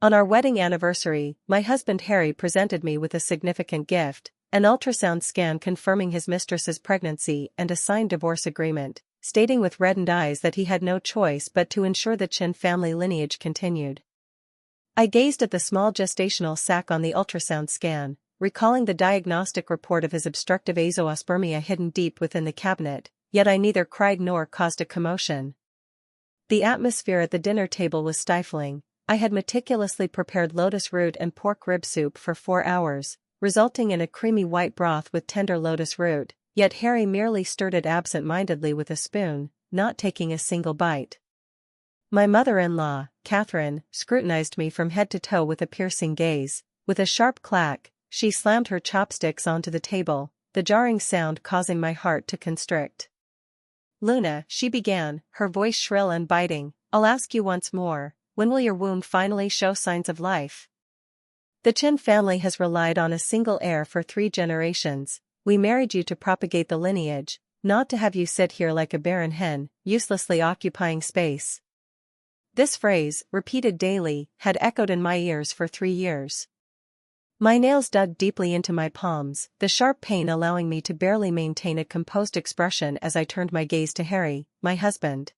On our wedding anniversary, my husband Harry presented me with a significant gift, an ultrasound scan confirming his mistress's pregnancy and a signed divorce agreement, stating with reddened eyes that he had no choice but to ensure the Chen family lineage continued. I gazed at the small gestational sac on the ultrasound scan, recalling the diagnostic report of his obstructive azoospermia hidden deep within the cabinet, yet I neither cried nor caused a commotion. The atmosphere at the dinner table was stifling. I had meticulously prepared lotus root and pork rib soup for 4 hours, resulting in a creamy white broth with tender lotus root, yet Harry merely stirred it absent-mindedly with a spoon, not taking a single bite. My mother-in-law, Catherine, scrutinized me from head to toe with a piercing gaze. With a sharp clack, she slammed her chopsticks onto the table, the jarring sound causing my heart to constrict. "Luna," she began, her voice shrill and biting, "I'll ask you once more. When will your womb finally show signs of life? The Chen family has relied on a single heir for 3 generations. We married you to propagate the lineage, not to have you sit here like a barren hen, uselessly occupying space." This phrase, repeated daily, had echoed in my ears for 3 years. My nails dug deeply into my palms, the sharp pain allowing me to barely maintain a composed expression as I turned my gaze to Harry, my husband.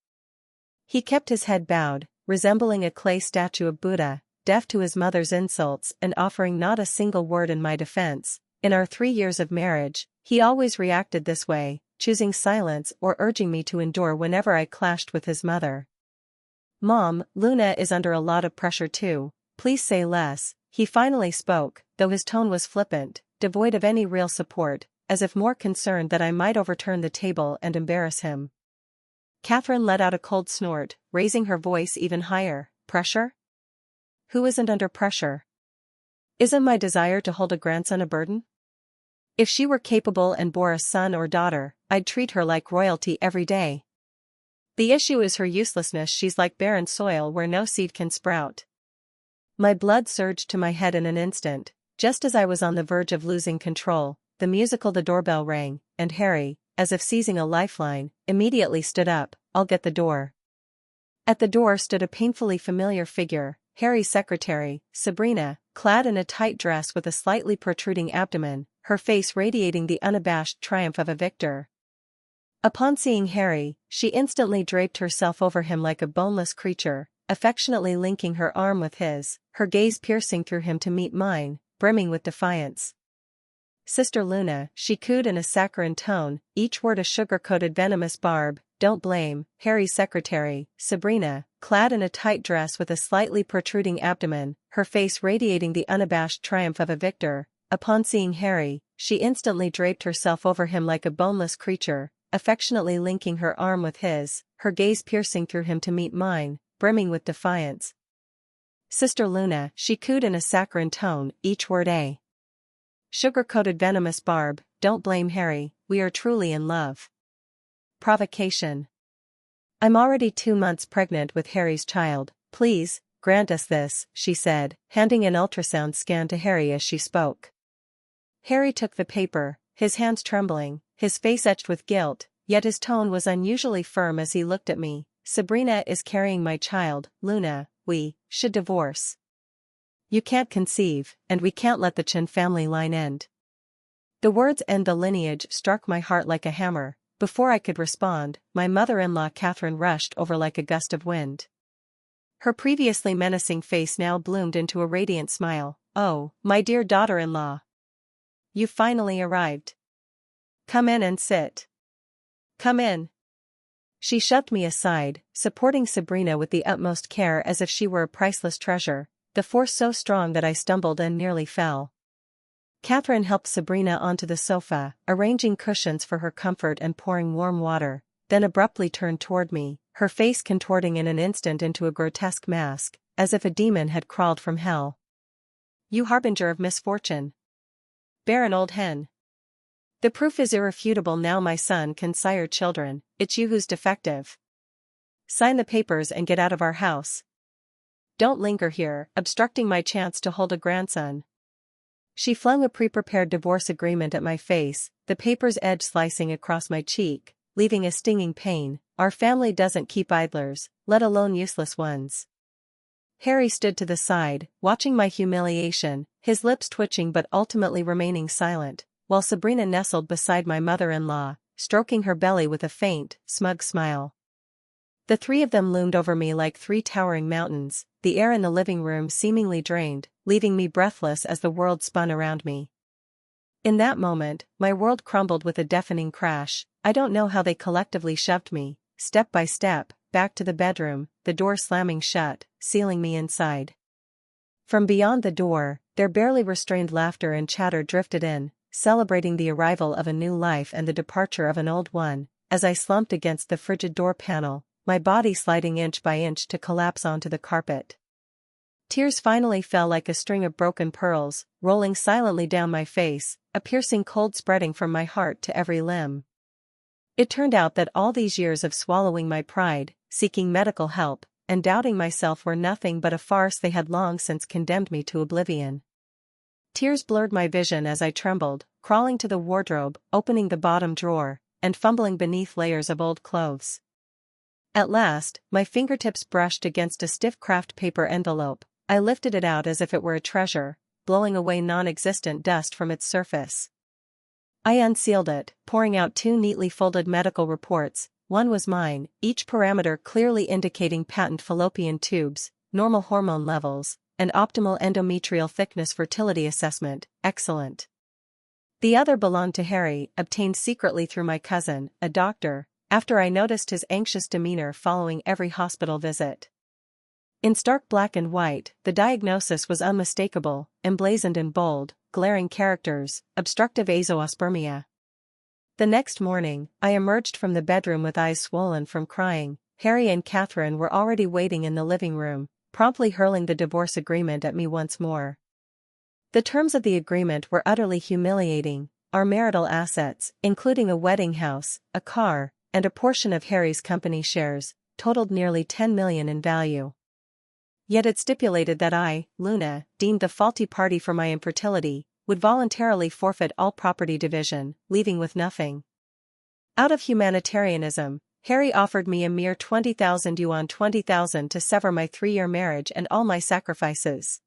He kept his head bowed, resembling a clay statue of Buddha, deaf to his mother's insults and offering not a single word in my defense. In our 3 years of marriage, he always reacted this way, choosing silence or urging me to endure whenever I clashed with his mother. "Mom, Luna is under a lot of pressure too. Please say less," he finally spoke, though his tone was flippant, devoid of any real support, as if more concerned that I might overturn the table and embarrass him. Catherine let out a cold snort, raising her voice even higher. "Pressure? Who isn't under pressure? Isn't my desire to hold a grandson a burden? If she were capable and bore a son or daughter, I'd treat her like royalty every day. The issue is her uselessness. She's like barren soil where no seed can sprout." My blood surged to my head in an instant. Just as I was on the verge of losing control, the doorbell rang, and Harry, as if seizing a lifeline, immediately stood up. "I'll get the door." At the door stood a painfully familiar figure, Harry's secretary, Sabrina, clad in a tight dress with a slightly protruding abdomen, her face radiating the unabashed triumph of a victor. Upon seeing Harry, she instantly draped herself over him like a boneless creature, affectionately linking her arm with his, her gaze piercing through him to meet mine, brimming with defiance. "Sister Luna," she cooed in a saccharine tone, each word a sugar-coated venomous barb. "Don't blame." Harry's secretary, Sabrina, clad in a tight dress with a slightly protruding abdomen, her face radiating the unabashed triumph of a victor. Upon seeing Harry, she instantly draped herself over him like a boneless creature, affectionately linking her arm with his, her gaze piercing through him to meet mine, brimming with defiance. "Sister Luna," she cooed in a saccharine tone, each word a sugar-coated venomous barb. "Don't blame Harry, we are truly in love." Provocation. "I'm already 2 months pregnant with Harry's child. Please, grant us this," she said, handing an ultrasound scan to Harry as she spoke. Harry took the paper, his hands trembling, his face etched with guilt, yet his tone was unusually firm as he looked at me. "Sabrina is carrying my child, Luna. We should divorce. You can't conceive, and we can't let the Chen family line end." The words "end the lineage" struck my heart like a hammer. Before I could respond, my mother-in-law Catherine rushed over like a gust of wind. Her previously menacing face now bloomed into a radiant smile. "Oh, my dear daughter-in-law. You finally arrived. Come in and sit. Come in." She shoved me aside, supporting Sabrina with the utmost care as if she were a priceless treasure, the force so strong that I stumbled and nearly fell. Catherine helped Sabrina onto the sofa, arranging cushions for her comfort and pouring warm water, then abruptly turned toward me, her face contorting in an instant into a grotesque mask, as if a demon had crawled from hell. "You harbinger of misfortune. Barren old hen. The proof is irrefutable now my son can sire children, it's you who's defective. Sign the papers and get out of our house. Don't linger here, obstructing my chance to hold a grandson." She flung a pre-prepared divorce agreement at my face, the paper's edge slicing across my cheek, leaving a stinging pain. "Our family doesn't keep idlers, let alone useless ones." Harry stood to the side, watching my humiliation, his lips twitching but ultimately remaining silent, while Sabrina nestled beside my mother-in-law, stroking her belly with a faint, smug smile. The three of them loomed over me like three towering mountains, the air in the living room seemingly drained, leaving me breathless as the world spun around me. In that moment, my world crumbled with a deafening crash. I don't know how they collectively shoved me, step by step, back to the bedroom, the door slamming shut, sealing me inside. From beyond the door, their barely restrained laughter and chatter drifted in, celebrating the arrival of a new life and the departure of an old one, as I slumped against the frigid door panel, my body sliding inch by inch to collapse onto the carpet. Tears finally fell like a string of broken pearls, rolling silently down my face, a piercing cold spreading from my heart to every limb. It turned out that all these years of swallowing my pride, seeking medical help, and doubting myself were nothing but a farce. They had long since condemned me to oblivion. Tears blurred my vision as I trembled, crawling to the wardrobe, opening the bottom drawer, and fumbling beneath layers of old clothes. At last, my fingertips brushed against a stiff craft paper envelope. I lifted it out as if it were a treasure, blowing away non-existent dust from its surface. I unsealed it, pouring out two neatly folded medical reports. One was mine, each parameter clearly indicating patent fallopian tubes, normal hormone levels, and optimal endometrial thickness fertility assessment, excellent. The other belonged to Harry, obtained secretly through my cousin, a doctor, after I noticed his anxious demeanor following every hospital visit. In stark black and white, the diagnosis was unmistakable, emblazoned in bold, glaring characters: obstructive azoospermia. The next morning, I emerged from the bedroom with eyes swollen from crying. Harry and Catherine were already waiting in the living room, promptly hurling the divorce agreement at me once more. The terms of the agreement were utterly humiliating. Our marital assets, including a wedding house, a car, and a portion of Harry's company shares, totaled nearly $10 million in value. Yet it stipulated that I, Luna, deemed the faulty party for my infertility, would voluntarily forfeit all property division, leaving with nothing. Out of humanitarianism, Harry offered me a mere 20,000 yuan, 20,000 to sever my 3-year marriage and all my sacrifices.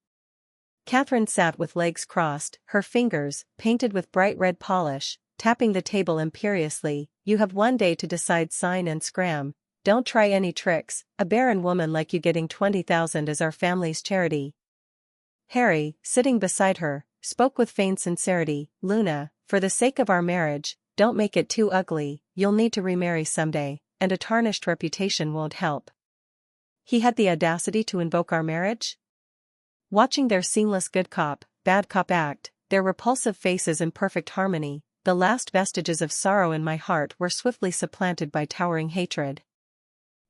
Catherine sat with legs crossed, her fingers, painted with bright red polish, tapping the table imperiously. You have one day to decide, sign and scram. Don't try any tricks. A barren woman like you getting 20,000 is our family's charity. Harry, sitting beside her, spoke with feigned sincerity. Luna, for the sake of our marriage, don't make it too ugly. You'll need to remarry someday, and a tarnished reputation won't help. He had the audacity to invoke our marriage? Watching their seamless good cop, bad cop act, their repulsive faces in perfect harmony, the last vestiges of sorrow in my heart were swiftly supplanted by towering hatred.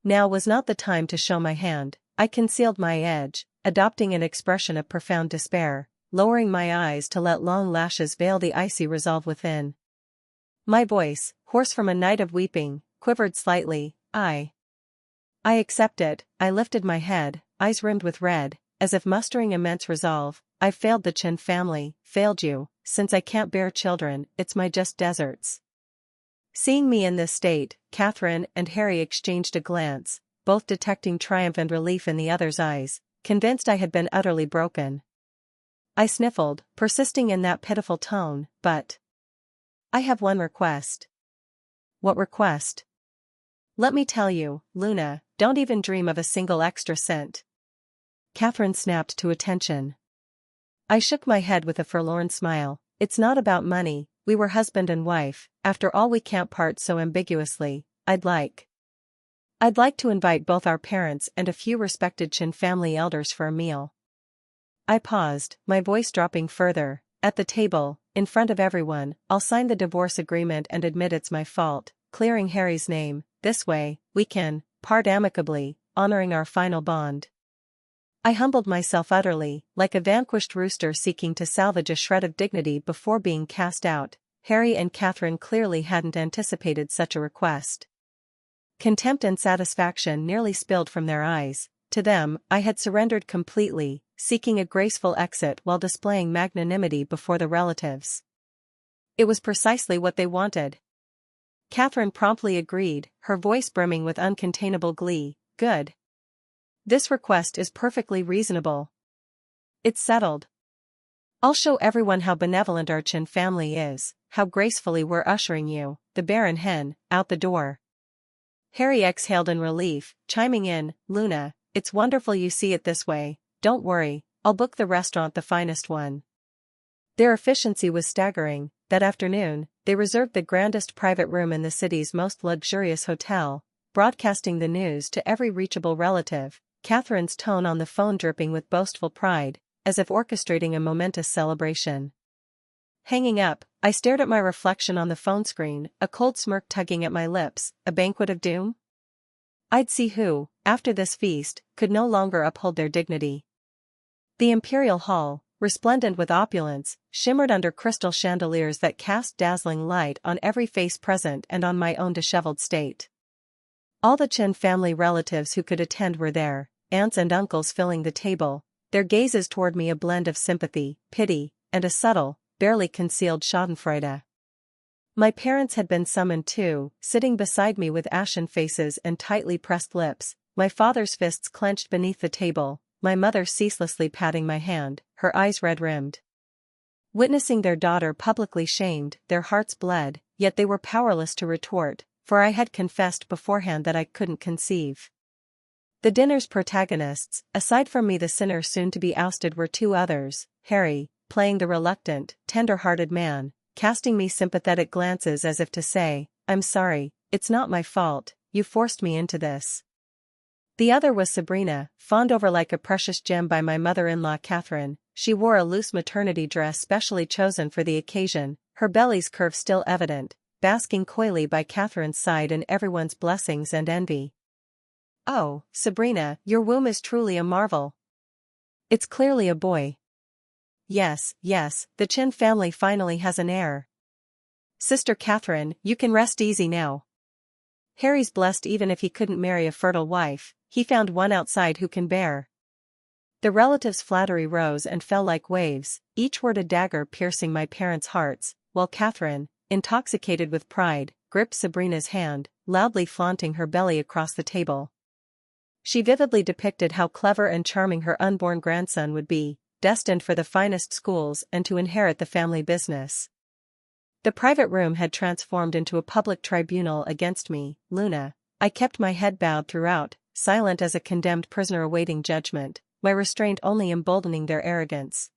Now was not the time to show my hand. I concealed my edge, adopting an expression of profound despair, lowering my eyes to let long lashes veil the icy resolve within. My voice, hoarse from a night of weeping, quivered slightly. I accept it. I lifted my head, eyes rimmed with red, as if mustering immense resolve. I've failed the Chen family, failed you. Since I can't bear children, it's my just deserts. Seeing me in this state, Catherine and Harry exchanged a glance, both detecting triumph and relief in the other's eyes, convinced I had been utterly broken. I sniffled, persisting in that pitiful tone, but I have one request. What request? Let me tell you, Luna, don't even dream of a single extra cent. Catherine snapped to attention. I shook my head with a forlorn smile. It's not about money. We were husband and wife. After all, we can't part so ambiguously. I'd like to invite both our parents and a few respected Chen family elders for a meal. I paused, my voice dropping further. At the table, in front of everyone, I'll sign the divorce agreement and admit it's my fault, clearing Harry's name. This way, we can part amicably, honoring our final bond. I humbled myself utterly, like a vanquished rooster seeking to salvage a shred of dignity before being cast out. Harry and Catherine clearly hadn't anticipated such a request. Contempt and satisfaction nearly spilled from their eyes. To them, I had surrendered completely, seeking a graceful exit while displaying magnanimity before the relatives. It was precisely what they wanted. Catherine promptly agreed, her voice brimming with uncontainable glee. Good. This request is perfectly reasonable. It's settled. I'll show everyone how benevolent our Chen family is, how gracefully we're ushering you, the Baron hen, out the door. Harry exhaled in relief, chiming in, Luna, it's wonderful you see it this way, don't worry, I'll book the restaurant the finest one. Their efficiency was staggering. That afternoon, they reserved the grandest private room in the city's most luxurious hotel, broadcasting the news to every reachable relative, Catherine's tone on the phone dripping with boastful pride, as if orchestrating a momentous celebration. Hanging up, I stared at my reflection on the phone screen, a cold smirk tugging at my lips. A banquet of doom? I'd see who, after this feast, could no longer uphold their dignity. The Imperial Hall, resplendent with opulence, shimmered under crystal chandeliers that cast dazzling light on every face present and on my own disheveled state. All the Chen family relatives who could attend were there, aunts and uncles filling the table, their gazes toward me a blend of sympathy, pity, and a subtle, barely concealed schadenfreude. My parents had been summoned too, sitting beside me with ashen faces and tightly pressed lips, my father's fists clenched beneath the table, my mother ceaselessly patting my hand, her eyes red-rimmed. Witnessing their daughter publicly shamed, their hearts bled, yet they were powerless to retort, for I had confessed beforehand that I couldn't conceive. The dinner's protagonists, aside from me the sinner soon to be ousted, were two others, Harry, playing the reluctant, tender-hearted man, casting me sympathetic glances as if to say, I'm sorry, it's not my fault, you forced me into this. The other was Sabrina, fawned over like a precious gem by my mother-in-law Catherine. She wore a loose maternity dress specially chosen for the occasion, her belly's curve still evident, basking coyly by Catherine's side in everyone's blessings and envy. Oh, Sabrina, your womb is truly a marvel. It's clearly a boy. Yes, the Chen family finally has an heir. Sister Catherine, you can rest easy now. Harry's blessed even if he couldn't marry a fertile wife, he found one outside who can bear. The relatives' flattery rose and fell like waves, each word a dagger piercing my parents' hearts, while Catherine, intoxicated with pride, gripped Sabrina's hand, loudly flaunting her belly across the table. She vividly depicted how clever and charming her unborn grandson would be, destined for the finest schools and to inherit the family business. The private room had transformed into a public tribunal against me, Luna. I kept my head bowed throughout, silent as a condemned prisoner awaiting judgment, my restraint only emboldening their arrogance.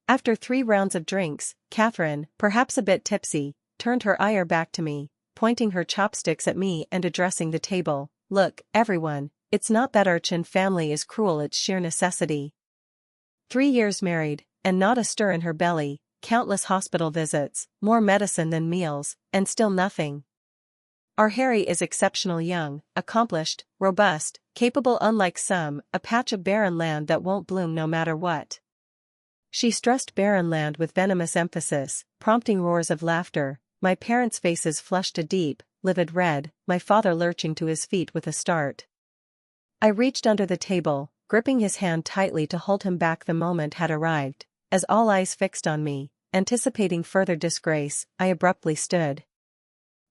After 3 rounds of drinks, Catherine, perhaps a bit tipsy, turned her ire back to me, pointing her chopsticks at me and addressing the table. Look, everyone, it's not that our Chen family is cruel, it's sheer necessity. 3 years married, and not a stir in her belly, countless hospital visits, more medicine than meals, and still nothing. Our Harry is exceptional young, accomplished, robust, capable unlike some, a patch of barren land that won't bloom no matter what. She stressed barren land with venomous emphasis, prompting roars of laughter, my parents' faces flushed a deep, livid red, my father lurching to his feet with a start. I reached under the table, gripping his hand tightly to hold him back. The moment had arrived, as all eyes fixed on me, anticipating further disgrace, I abruptly stood.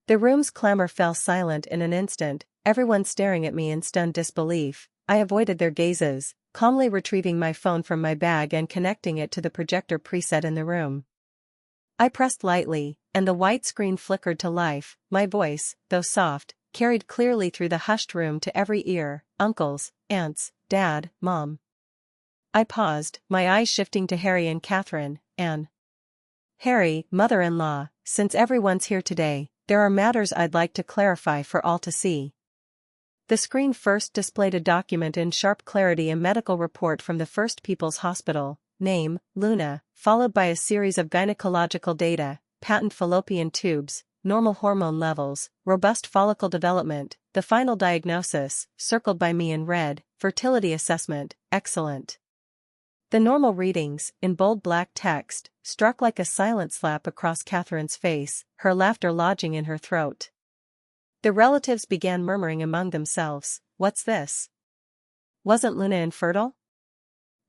The room's clamor fell silent in an instant, everyone staring at me in stunned disbelief. I avoided their gazes, calmly retrieving my phone from my bag and connecting it to the projector preset in the room. I pressed lightly, and the white screen flickered to life. My voice, though soft, carried clearly through the hushed room to every ear. Uncles, aunts, Dad, Mom. I paused, my eyes shifting to Harry and Catherine, and Harry, mother-in-law, since everyone's here today, there are matters I'd like to clarify for all to see. The screen first displayed a document in sharp clarity, a medical report from the First People's Hospital, name, Luna, followed by a series of gynecological data, patent fallopian tubes, normal hormone levels, robust follicle development, the final diagnosis, circled by me in red, fertility assessment, excellent. The normal readings, in bold black text, struck like a silent slap across Catherine's face, her laughter lodging in her throat. The relatives began murmuring among themselves, "What's this? Wasn't Luna infertile?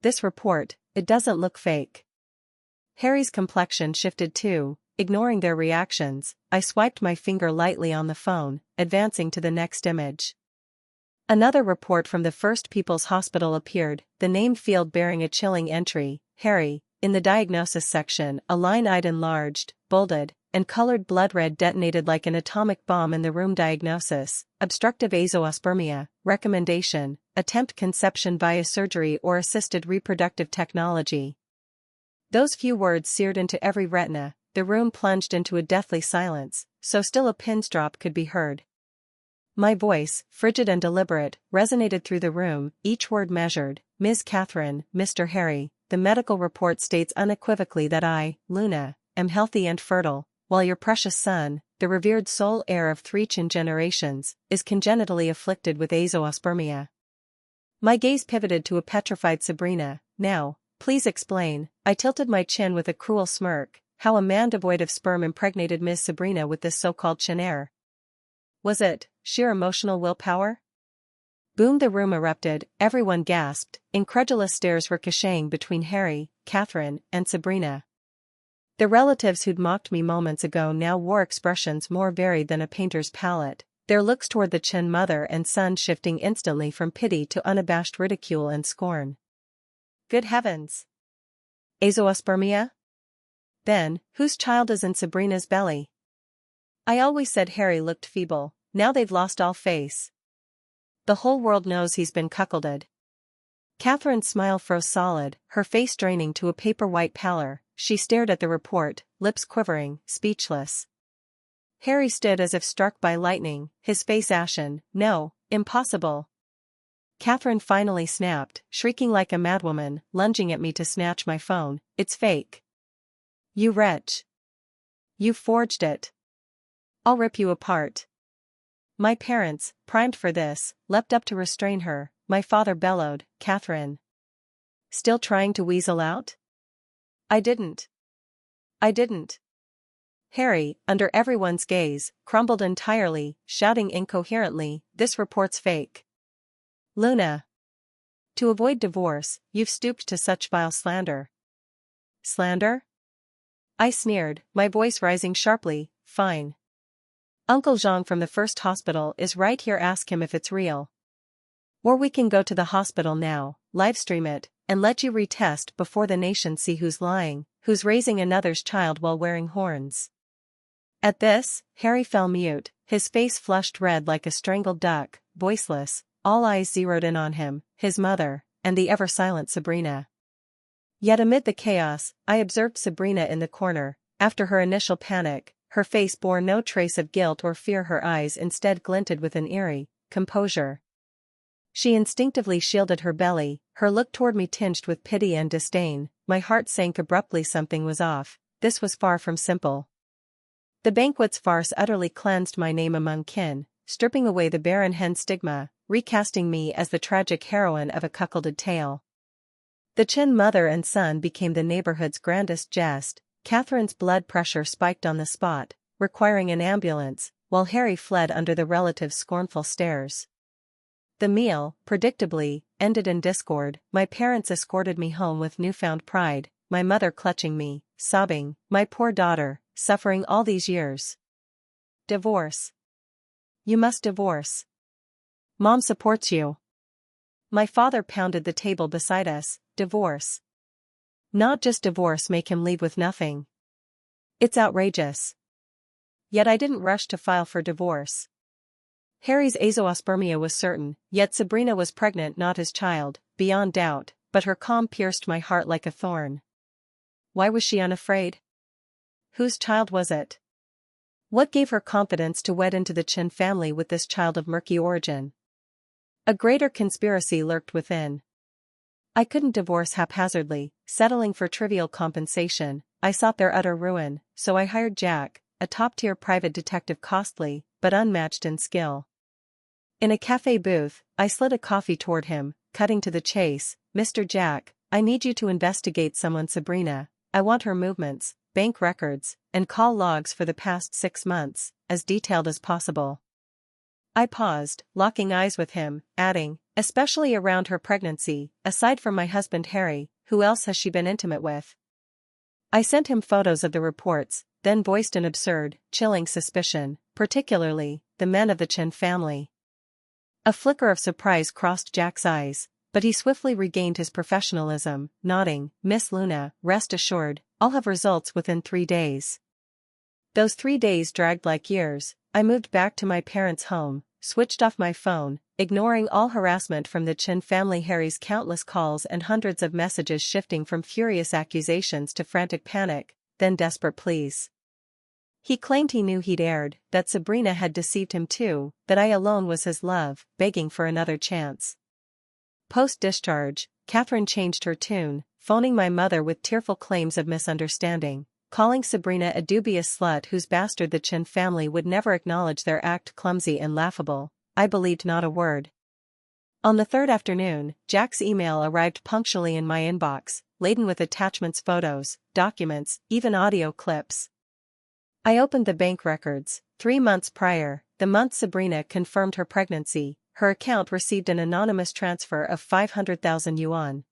This report, it doesn't look fake." Harry's complexion shifted too. Ignoring their reactions, I swiped my finger lightly on the phone, advancing to the next image. Another report from the First People's Hospital appeared, the name field bearing a chilling entry, Harry. In the diagnosis section, a line I'd enlarged, bolded, and colored blood red detonated like an atomic bomb in the room. Diagnosis: obstructive azoospermia. Recommendation: attempt conception via surgery or assisted reproductive technology. Those few words seared into every retina. The room plunged into a deathly silence, so still a pin's drop could be heard. My voice, frigid and deliberate, resonated through the room, each word measured. Ms. Catherine, Mr. Harry, the medical report states unequivocally that I, Luna, am healthy and fertile, while your precious son, the revered sole heir of 3 Chen generations, is congenitally afflicted with azoospermia. My gaze pivoted to a petrified Sabrina. Now, please explain. I tilted my chin with a cruel smirk, how a man devoid of sperm impregnated Ms. Sabrina with this so-called Chen heir. Was it sheer emotional willpower? Boom! The room erupted, everyone gasped, incredulous stares ricocheting between Harry, Catherine, and Sabrina. The relatives who'd mocked me moments ago now wore expressions more varied than a painter's palette, their looks toward the Chen mother and son shifting instantly from pity to unabashed ridicule and scorn. Good heavens! Azoospermia? Then, whose child is in Sabrina's belly? I always said Harry looked feeble, now they've lost all face. The whole world knows he's been cuckolded. Catherine's smile froze solid, her face draining to a paper-white pallor. She stared at the report, lips quivering, speechless. Harry stood as if struck by lightning, his face ashen. No, impossible. Catherine finally snapped, shrieking like a madwoman, lunging at me to snatch my phone. It's fake. You wretch. You forged it. I'll rip you apart. My parents, primed for this, leapt up to restrain her. My father bellowed, Catherine. Still trying to weasel out? I didn't. Harry, under everyone's gaze, crumbled entirely, shouting incoherently, this report's fake. Luna. To avoid divorce, you've stooped to such vile slander. Slander? I sneered, my voice rising sharply. Fine. Uncle Jean from the first hospital is right here, ask him if it's real. Or we can go to the hospital now, livestream it, and let you retest before the nation see who's lying, who's raising another's child while wearing horns. At this, Harry fell mute, his face flushed red like a strangled duck, voiceless, all eyes zeroed in on him, his mother, and the ever-silent Sabrina. Yet amid the chaos, I observed Sabrina in the corner. After her initial panic, her face bore no trace of guilt or fear, her eyes instead glinted with an eerie composure. She instinctively shielded her belly, her look toward me tinged with pity and disdain. My heart sank abruptly, something was off, this was far from simple. The banquet's farce utterly cleansed my name among kin, stripping away the barren hen stigma, recasting me as the tragic heroine of a cuckolded tale. The Chen mother and son became the neighborhood's grandest jest. Catherine's blood pressure spiked on the spot, requiring an ambulance, while Harry fled under the relatives' scornful stares. The meal, predictably, ended in discord. My parents escorted me home with newfound pride, my mother clutching me, sobbing, my poor daughter, suffering all these years. Divorce. You must divorce. Mom supports you. My father pounded the table beside us. Divorce. Not just divorce, make him leave with nothing. It's outrageous. Yet I didn't rush to file for divorce. Harry's azoospermia was certain, yet Sabrina was pregnant, not his child, beyond doubt, but her calm pierced my heart like a thorn. Why was she unafraid? Whose child was it? What gave her confidence to wed into the Chen family with this child of murky origin? A greater conspiracy lurked within. I couldn't divorce haphazardly, settling for trivial compensation. I sought their utter ruin, so I hired Jack, a top-tier private detective, costly, but unmatched in skill. In a cafe booth, I slid a coffee toward him, cutting to the chase. Mr. Jack, I need you to investigate someone, Sabrina. I want her movements, bank records, and call logs for the past 6 months, as detailed as possible. I paused, locking eyes with him, adding, especially around her pregnancy. Aside from my husband Harry, who else has she been intimate with? I sent him photos of the reports, then voiced an absurd, chilling suspicion, particularly the men of the Chen family. A flicker of surprise crossed Jack's eyes, but he swiftly regained his professionalism, nodding, "Miss Luna, rest assured, I'll have results within 3 days." Those 3 days dragged like years. I moved back to my parents' home, switched off my phone, ignoring all harassment from the Chen family. Harry's countless calls and hundreds of messages shifting from furious accusations to frantic panic, then desperate pleas. He claimed he knew he'd erred, that Sabrina had deceived him too, that I alone was his love, begging for another chance. Post-discharge, Catherine changed her tune, phoning my mother with tearful claims of misunderstanding, calling Sabrina a dubious slut whose bastard the Chen family would never acknowledge their act clumsy and laughable. I believed not a word. On the third afternoon, Jack's email arrived punctually in my inbox, laden with attachments, photos, documents, even audio clips. I opened the bank records. 3 months prior, the month Sabrina confirmed her pregnancy, her account received an anonymous transfer of 500,000 yuan.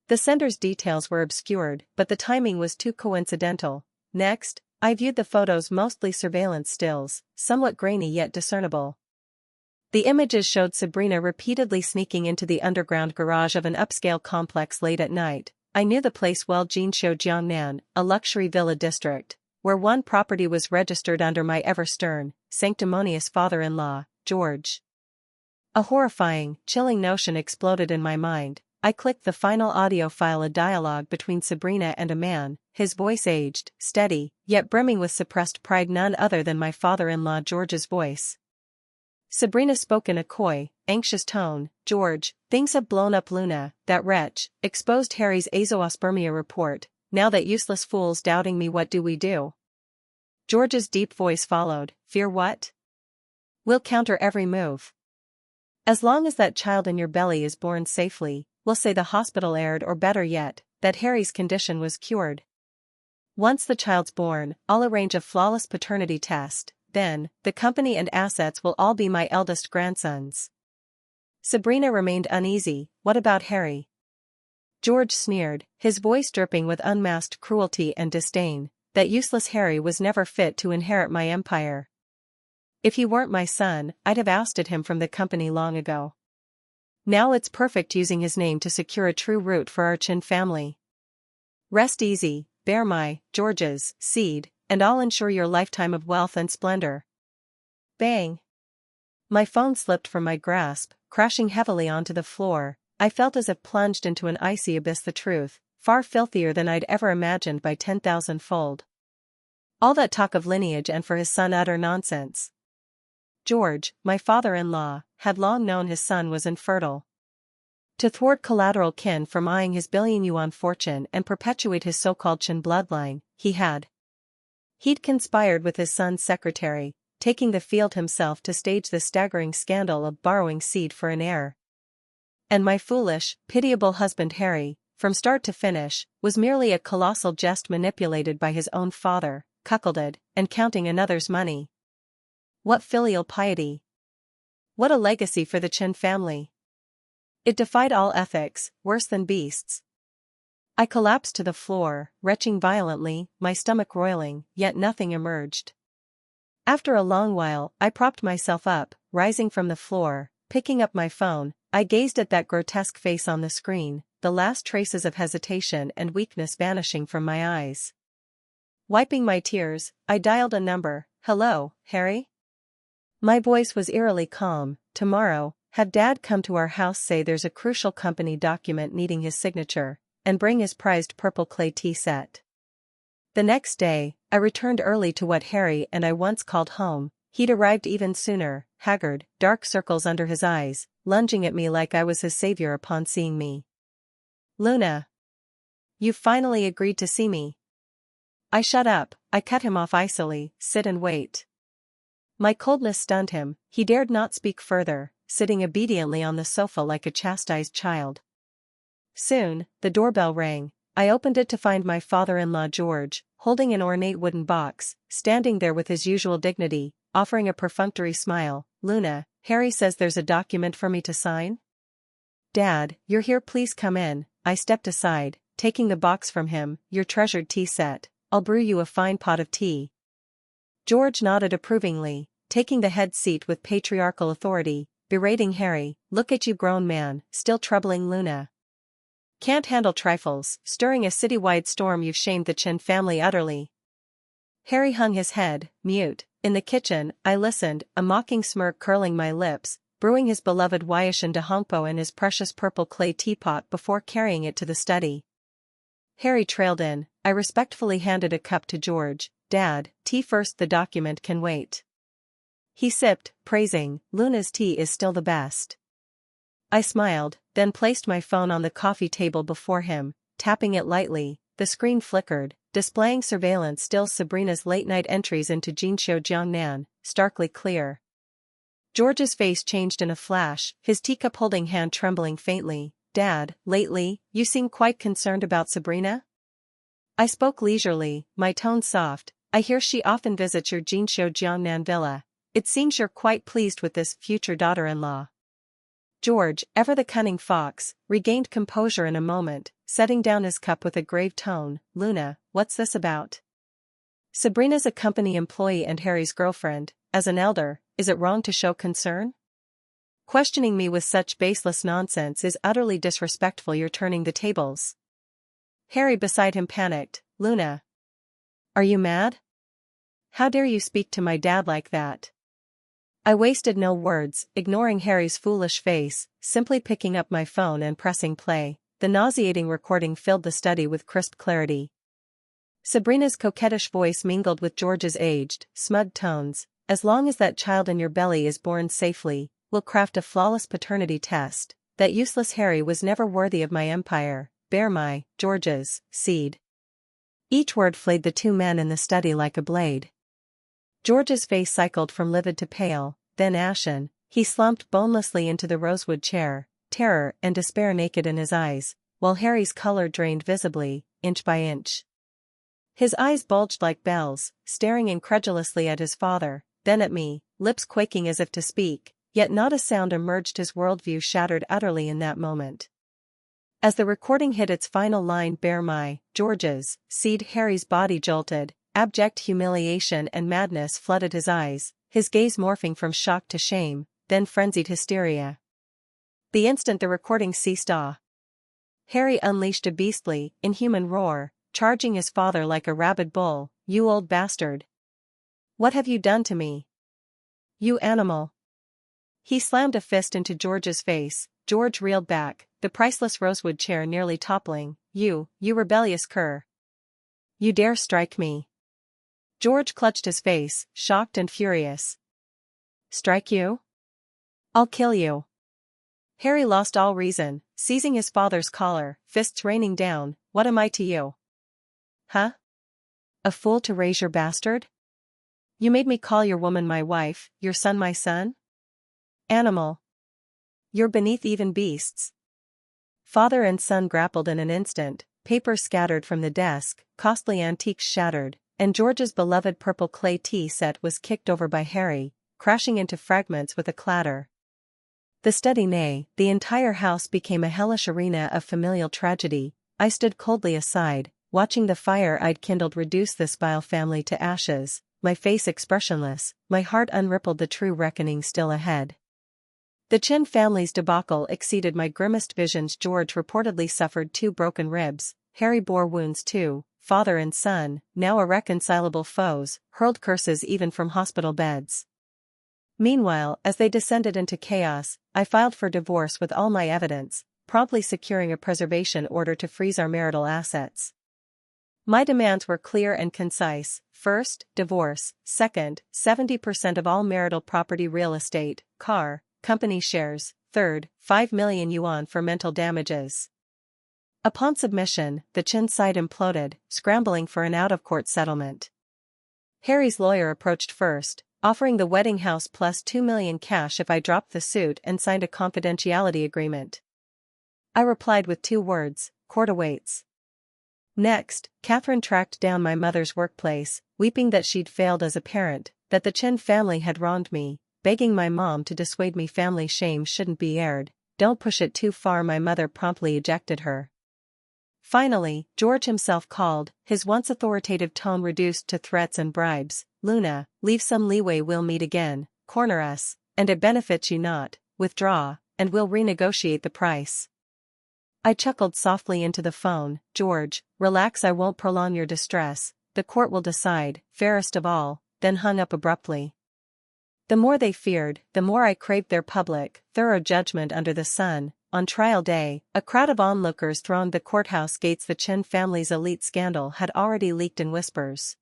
The sender's details were obscured, but the timing was too coincidental. Next, I viewed the photos, mostly surveillance stills, somewhat grainy yet discernible. The images showed Sabrina repeatedly sneaking into the underground garage of an upscale complex late at night. I knew the place well. Jinsho Jiangnan, a luxury villa district, where one property was registered under my ever-stern, sanctimonious father-in-law, George. A horrifying, chilling notion exploded in my mind. I clicked the final audio file, a dialogue between Sabrina and a man, his voice aged, steady, yet brimming with suppressed pride, none other than my father-in-law George's voice. Sabrina spoke in a coy, anxious tone. "George, things have blown up. Luna, that wretch, exposed Harry's azoospermia report. Now that useless fool's doubting me, what do we do?" George's deep voice followed. "Fear what? We'll counter every move. As long as that child in your belly is born safely, we'll say the hospital erred, or better yet, that Harry's condition was cured. Once the child's born, I'll arrange a flawless paternity test, then, the company and assets will all be my eldest grandson's." Sabrina remained uneasy. "What about Harry?" George sneered, his voice dripping with unmasked cruelty and disdain. "That useless Harry was never fit to inherit my empire. If he weren't my son, I'd have ousted him from the company long ago. Now it's perfect using his name to secure a true root for our Chen family. Rest easy, bear my, George's, seed, and I'll ensure your lifetime of wealth and splendor." Bang! My phone slipped from my grasp, crashing heavily onto the floor. I felt as if plunged into an icy abyss. The truth, far filthier than I'd ever imagined by 10,000-fold. All that talk of lineage and for his son, utter nonsense. George, my father-in-law, had long known his son was infertile. To thwart collateral kin from eyeing his billion-yuan fortune and perpetuate his so-called Chen bloodline, he'd conspired with his son's secretary, taking the field himself to stage the staggering scandal of borrowing seed for an heir. And my foolish, pitiable husband Harry, from start to finish, was merely a colossal jest manipulated by his own father, cuckolded, and counting another's money. What filial piety! What a legacy for the Chen family! It defied all ethics, worse than beasts. I collapsed to the floor, retching violently, my stomach roiling, yet nothing emerged. After a long while, I propped myself up, rising from the floor, picking up my phone. I gazed at that grotesque face on the screen, the last traces of hesitation and weakness vanishing from my eyes. Wiping my tears, I dialed a number. "Hello, Harry?" My voice was eerily calm. "Tomorrow, have Dad come to our house, say there's a crucial company document needing his signature, and bring his prized purple clay tea set." The next day, I returned early to what Harry and I once called home. He'd arrived even sooner, haggard, dark circles under his eyes, lunging at me like I was his savior upon seeing me. "Luna, you've finally agreed to see me." I shut up. I cut him off icily. "Sit and wait." My coldness stunned him. He dared not speak further, sitting obediently on the sofa like a chastised child. Soon, the doorbell rang. I opened it to find my father-in-law George, holding an ornate wooden box, standing there with his usual dignity, offering a perfunctory smile. "Luna, Harry says there's a document for me to sign?" "Dad, you're here, please come in." I stepped aside, taking the box from him. "Your treasured tea set. I'll brew you a fine pot of tea." George nodded approvingly, taking the head seat with patriarchal authority. berating Harry, "Look at you grown man, still troubling Luna. Can't handle trifles, stirring a citywide storm. You've shamed the Chen family utterly." Harry hung his head, mute. In the kitchen, I listened, a mocking smirk curling my lips, brewing his beloved Wyashan de Hongpo in his precious purple clay teapot before carrying it to the study. Harry trailed in. I respectfully handed a cup to George. "Dad, tea first, the document can wait." He sipped, praising, "Luna's tea is still the best." I smiled, then placed my phone on the coffee table before him, tapping it lightly. The screen flickered, displaying surveillance stills, Sabrina's late-night entries into Jinxiu Jiangnan, starkly clear. George's face changed in a flash, his teacup-holding hand trembling faintly. "Dad, lately, you seem quite concerned about Sabrina?" I spoke leisurely, my tone soft. "I hear she often visits your Jinxiu Jiangnan villa. It seems you're quite pleased with this future daughter-in-law." George, ever the cunning fox, regained composure in a moment, setting down his cup with a grave tone. "Luna, what's this about? Sabrina's a company employee and Harry's girlfriend. As an elder, is it wrong to show concern? Questioning me with such baseless nonsense is utterly disrespectful. You're turning the tables." Harry beside him panicked. "Luna, are you mad? How dare you speak to my dad like that?" I wasted no words, ignoring Harry's foolish face, simply picking up my phone and pressing play. The nauseating recording filled the study with crisp clarity. Sabrina's coquettish voice mingled with George's aged, smug tones. "As long as that child in your belly is born safely, we'll craft a flawless paternity test. That useless Harry was never worthy of my empire. Bear my, George's, seed." Each word flayed the two men in the study like a blade. George's face cycled from livid to pale, then ashen. He slumped bonelessly into the rosewood chair, terror and despair naked in his eyes, while Harry's color drained visibly, inch by inch. His eyes bulged like bells, staring incredulously at his father, then at me, lips quaking as if to speak, yet not a sound emerged. His worldview shattered utterly in that moment. As the recording hit its final line, "Bear my, George's, seed," Harry's body jolted. Abject humiliation and madness flooded his eyes, his gaze morphing from shock to shame, then frenzied hysteria. The instant the recording ceased, Harry unleashed a beastly, inhuman roar, charging his father like a rabid bull. "You old bastard! What have you done to me? You animal!" He slammed a fist into George's face. George reeled back, the priceless rosewood chair nearly toppling. You rebellious cur! You dare strike me!" George clutched his face, shocked and furious. "Strike you? I'll kill you." Harry lost all reason, seizing his father's collar, fists raining down. "What am I to you? Huh? A fool to raise your bastard? You made me call your woman my wife, your son my son? Animal! You're beneath even beasts." Father and son grappled in an instant, papers scattered from the desk, costly antiques shattered, and George's beloved purple clay tea set was kicked over by Harry, crashing into fragments with a clatter. The study, nay, the entire house became a hellish arena of familial tragedy. I stood coldly aside, watching the fire I'd kindled reduce this vile family to ashes, my face expressionless, my heart unrippled, the true reckoning still ahead. The Chen family's debacle exceeded my grimmest visions. George reportedly suffered 2 broken ribs, Harry bore wounds too. Father and son, now irreconcilable foes, hurled curses even from hospital beds. Meanwhile, as they descended into chaos, I filed for divorce with all my evidence, promptly securing a preservation order to freeze our marital assets. My demands were clear and concise. First, divorce. Second, 70% of all marital property, real estate, car, company shares. Third, 5 million yuan for mental damages. Upon submission, the Chen side imploded, scrambling for an out-of-court settlement. Harry's lawyer approached first, offering the wedding house plus 2 million cash if I dropped the suit and signed a confidentiality agreement. I replied with 2 words: "Court awaits." Next, Catherine tracked down my mother's workplace, weeping that she'd failed as a parent, that the Chen family had wronged me, begging my mom to dissuade me. Family shame shouldn't be aired. Don't push it too far. My mother promptly ejected her. Finally, George himself called, his once authoritative tone reduced to threats and bribes. "Luna, leave some leeway, we'll meet again, corner us, and it benefits you not, withdraw, and we'll renegotiate the price. I chuckled softly into the phone. George, relax, I won't prolong your distress, the court will decide, fairest of all, then hung up abruptly. The more they feared, the more I craved their public, thorough judgment under the sun. On trial day, a crowd of onlookers thronged the courthouse gates. The Chen family's elite scandal had already leaked in whispers.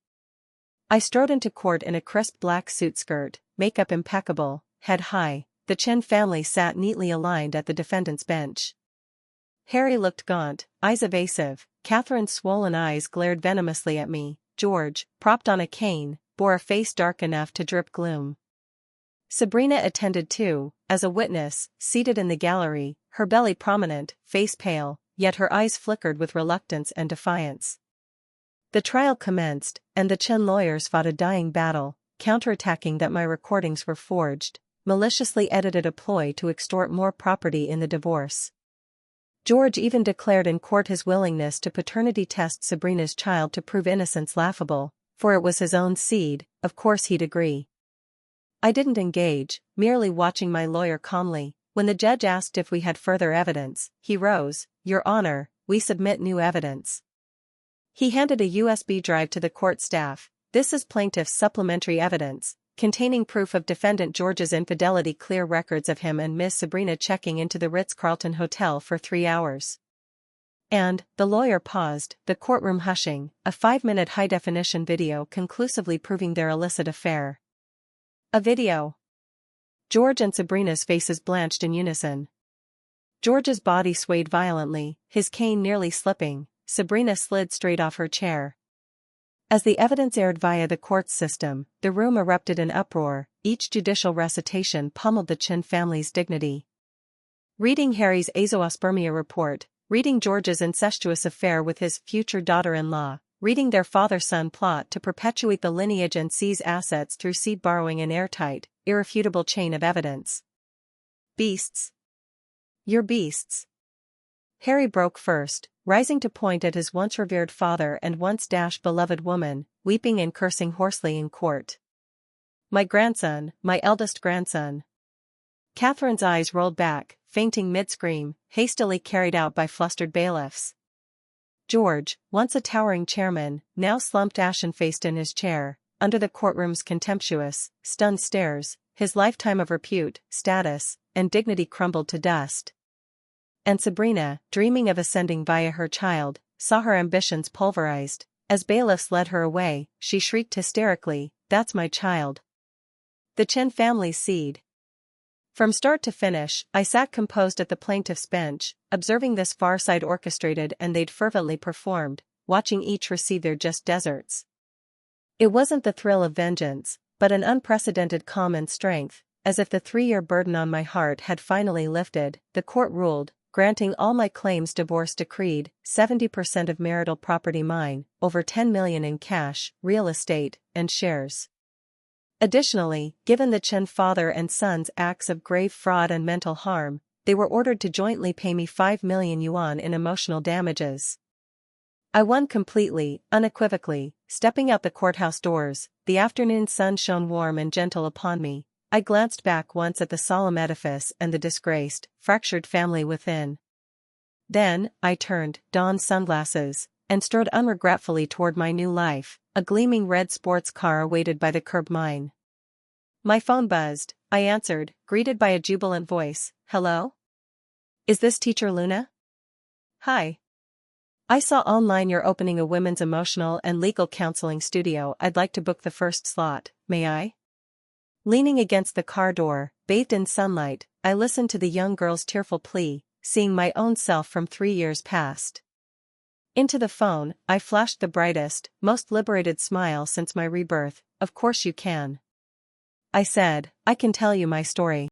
I strode into court in a crisp black suit skirt, makeup impeccable, head high. The Chen family sat neatly aligned at the defendant's bench. Harry looked gaunt, eyes evasive. Catherine's swollen eyes glared venomously at me. George, propped on a cane, bore a face dark enough to drip gloom. Sabrina attended too, as a witness, seated in the gallery, her belly prominent, face pale, yet her eyes flickered with reluctance and defiance. The trial commenced, and the Chen lawyers fought a dying battle, counterattacking that my recordings were forged, maliciously edited, a ploy to extort more property in the divorce. George even declared in court his willingness to paternity test Sabrina's child to prove innocence laughable, for it was his own seed. Of course he'd agree. I didn't engage, merely watching my lawyer calmly. When the judge asked if we had further evidence, he rose. Your Honor, we submit new evidence. He handed a USB drive to the court staff. This is plaintiff's supplementary evidence, containing proof of defendant George's infidelity, clear records of him and Miss Sabrina checking into the Ritz-Carlton Hotel for 3 hours. And, the lawyer paused, the courtroom hushing, a 5-minute high-definition video conclusively proving their illicit affair. A video. George and Sabrina's faces blanched in unison. George's body swayed violently, his cane nearly slipping. Sabrina slid straight off her chair. As the evidence aired via the court's system, the room erupted in uproar. Each judicial recitation pummeled the Chen family's dignity. Reading Harry's azoospermia report, reading George's incestuous affair with his future daughter-in-law, reading their father-son plot to perpetuate the lineage and seize assets through seed borrowing, an airtight, irrefutable chain of evidence. Beasts. You're beasts. Harry broke first, rising to point at his once revered father and once beloved woman, weeping and cursing hoarsely in court. My grandson, my eldest grandson. Catherine's eyes rolled back, fainting mid-scream, hastily carried out by flustered bailiffs. George, once a towering chairman, now slumped ashen-faced in his chair, under the courtroom's contemptuous, stunned stares. His lifetime of repute, status, and dignity crumbled to dust. And Sabrina, dreaming of ascending via her child, saw her ambitions pulverized. As bailiffs led her away, she shrieked hysterically, "That's my child. The Chen family's seed." From start to finish, I sat composed at the plaintiff's bench, observing this farce orchestrated and they'd fervently performed, watching each receive their just deserts. It wasn't the thrill of vengeance, but an unprecedented calm and strength, as if the 3-year burden on my heart had finally lifted. The court ruled, granting all my claims. Divorce decreed, 70% of marital property mine, over $10 million in cash, real estate, and shares. Additionally, given the Chen father and son's acts of grave fraud and mental harm, they were ordered to jointly pay me 5 million yuan in emotional damages. I won completely, unequivocally. Stepping out the courthouse doors, the afternoon sun shone warm and gentle upon me. I glanced back once at the solemn edifice and the disgraced, fractured family within. Then, I turned, donned sunglasses, and strode unregretfully toward my new life. A gleaming red sports car awaited by the curb mine. My phone buzzed. I answered, greeted by a jubilant voice. Hello? Is this Teacher Luna? Hi. I saw online you're opening a women's emotional and legal counseling studio. I'd like to book the first slot, may I? Leaning against the car door, bathed in sunlight, I listened to the young girl's tearful plea, seeing my own self from 3 years past. Into the phone, I flashed the brightest, most liberated smile since my rebirth. Of course you can. I said, I can tell you my story.